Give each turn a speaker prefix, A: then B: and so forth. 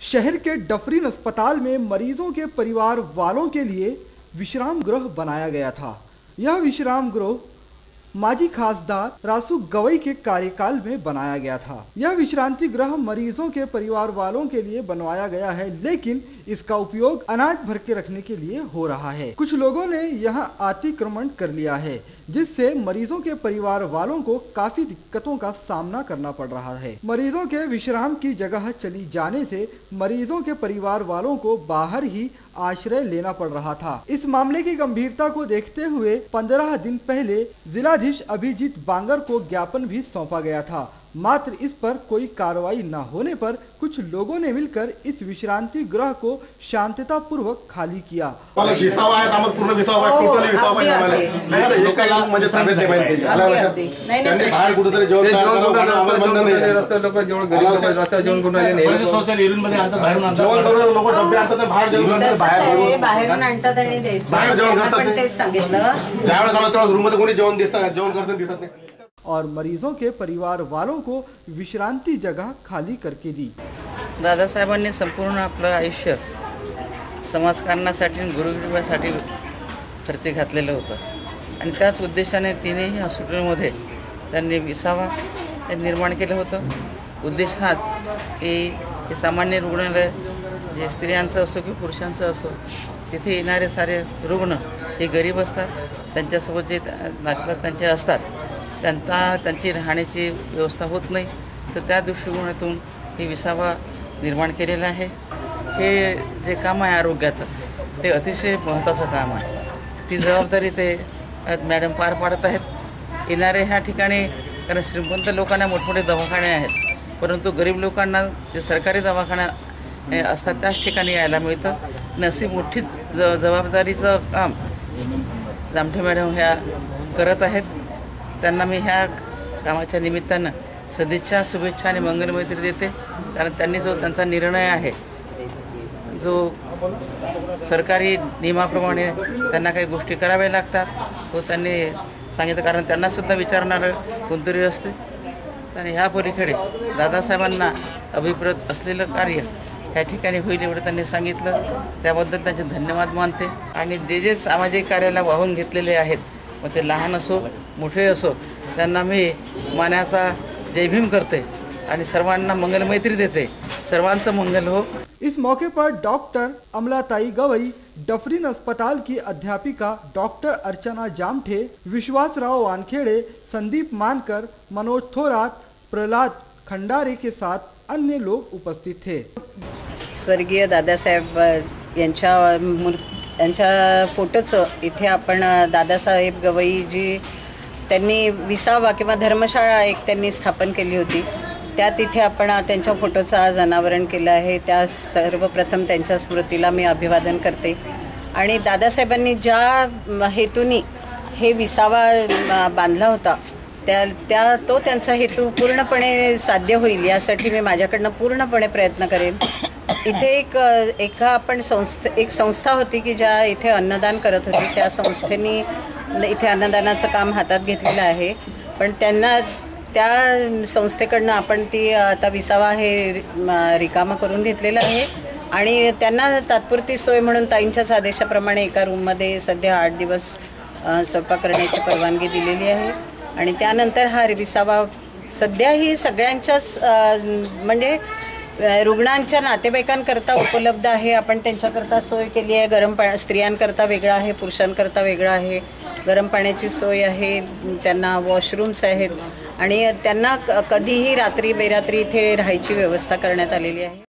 A: शहर के डफरीन अस्पताल में मरीजों के परिवार वालों के लिए विश्राम गृह बनाया गया था। यह विश्राम गृह माजी खासदार रासू गवई के कार्यकाल में बनाया गया था। यह विश्रांति गृह मरीजों के परिवार वालों के लिए बनवाया गया है, लेकिन इसका उपयोग अनाज भर के रखने के लिए हो रहा है। कुछ लोगों ने यहां अतिक्रमण कर लिया है, जिससे मरीजों के परिवार वालों को काफी दिक्कतों का सामना करना पड़ रहा है। मरीजों के विश्राम की जगह चली जाने से मरीजों के परिवार वालों को बाहर ही आश्रय लेना पड़ रहा था। इस मामले की गंभीरता को देखते हुए 15 दिन पहले जिलाधीश अभिजीत बांगर को ज्ञापन भी सौंपा गया था, मात्र इस पर कोई कार्रवाई न होने पर कुछ लोगों ने मिलकर इस विश्रांति गृह को शांतता पूर्वक खाली किया। और मरीजों के परिवार वालों को विश्रांती जगह खाली करके दी।
B: दादासाहेबांनी संपूर्ण आपलं आयुष्य समाजकारणासाठी गुरुगिरीसाठी खर्च घातलेलं होतं आणि त्याच उद्देशाने तिन्ही हॉस्पिटलमध्ये त्यांनी विसावा निर्माण केलं होतं। उद्देश हाच की सामान्य रुग्णालय जे स्त्रियांचं असो की पुरुषांचं असो, तिथे येणारे सारे रुग्ण हे गरीब असतात, त्यांच्यासोबत जे नातेवाईक त्यांचे असतात त्यांची राहण्याची व्यवस्था होत नाही, तर त्या दृष्टिकोनातून ही विसावा निर्माण केलेला आहे। हे जे काम आहे आरोग्याचं ते अतिशय महत्त्वाचं काम आहे। ती जबाबदारी ते मॅडम पार पाडत आहेत। येणारे ह्या ठिकाणी कारण श्रीमंत लोकांना मोठमोठे दवाखाने आहेत, परंतु गरीब लोकांना जे सरकारी दवाखाने असतात त्याच ठिकाणी यायला मिळतं। नशी मोठी जबाबदारीचं काम जामठे मॅडम ह्या करत आहेत। त्यांना मी ह्या कामाच्या निमित्तानं सदिच्छा, शुभेच्छा आणि मंगलमैत्री देते, कारण त्यांनी जो त्यांचा निर्णय आहे, जो सरकारी नियमाप्रमाणे त्यांना काही गोष्टी कराव्या लागतात तो त्यांनी सांगितलं, कारण त्यांनासुद्धा विचारणारं कोणतरी असते। आणि ह्या पलीकडे दादासाहेबांना अभिप्रेत असलेलं कार्य ह्या ठिकाणी होईल एवढं त्यांनी सांगितलं, त्याबद्दल त्यांचे धन्यवाद मानते। आणि जे सामाजिक कार्याला वाहून घेतलेले आहेत, मग ते लहान असो मोठे असो, त्यांना मी मानाचा जय भीम करते आणि सर्वांना मंगलमैत्री देते। सर्वांचं मंगल हो।
A: इस मौके पर डॉक्टर अमलाताई गवई, डफरीन अस्पताल की अध्यापिका डॉक्टर अर्चना जामठे, विश्वासराव वानखेड़े, संदीप मानकर, मनोज थोरात, प्रहलाद खंडारे के साथ अन्य लोग उपस्थित थे।
C: स्वर्गीय दादासाहेब यांच्या फोटोचं इथे आपण दादासाहेब गवई जी त्यांनी विसावा किंवा धर्मशाळा एक त्यांनी स्थापन केली होती, त्या तिथे आपण त्यांच्या फोटोचं आज अनावरण केलं आहे। त्या सर्वप्रथम त्यांच्या स्मृतीला मी अभिवादन करते। आणि दादासाहेबांनी ज्या हेतूनी हे विसावा बांधला होता तो त्यांचा हेतू पूर्णपणे साध्य होईल यासाठी मी माझ्याकडनं पूर्णपणे प्रयत्न करेन। इथे एक संस्था होती की ज्या इथे अन्नदान करत होती, त्या संस्थेने इथे अन्नदानाचं काम हातात घेतलेलं आहे, पण त्यांना त्या संस्थेकडनं आपण ती आता विसावा हे रिकामा करून घेतलेलं आहे। आणि त्यांना तात्पुरती सोय म्हणून ताईंच्याच आदेशाप्रमाणे एका रूममध्ये सध्या 8 दिवस स्वयंपाक करण्याची परवानगी दिलेली आहे। आणि त्यानंतर हा विसावा सध्या ही सगळ्यांच्याच म्हणजे रुग्णांच्या नातेवाईकांकरता उपलब्ध आहे। आपण त्यांच्याकरता सोय केली आहे। गरम स्त्रियांकरता वेगळं आहे, पुरुषांकरता वेगळं आहे। गरम पाण्याची सोय आहे, त्यांना वॉशरूम्स आहेत आणि त्यांना कधीही रात्री बेरात्री इथे राहायची व्यवस्था करण्यात आलेली आहे।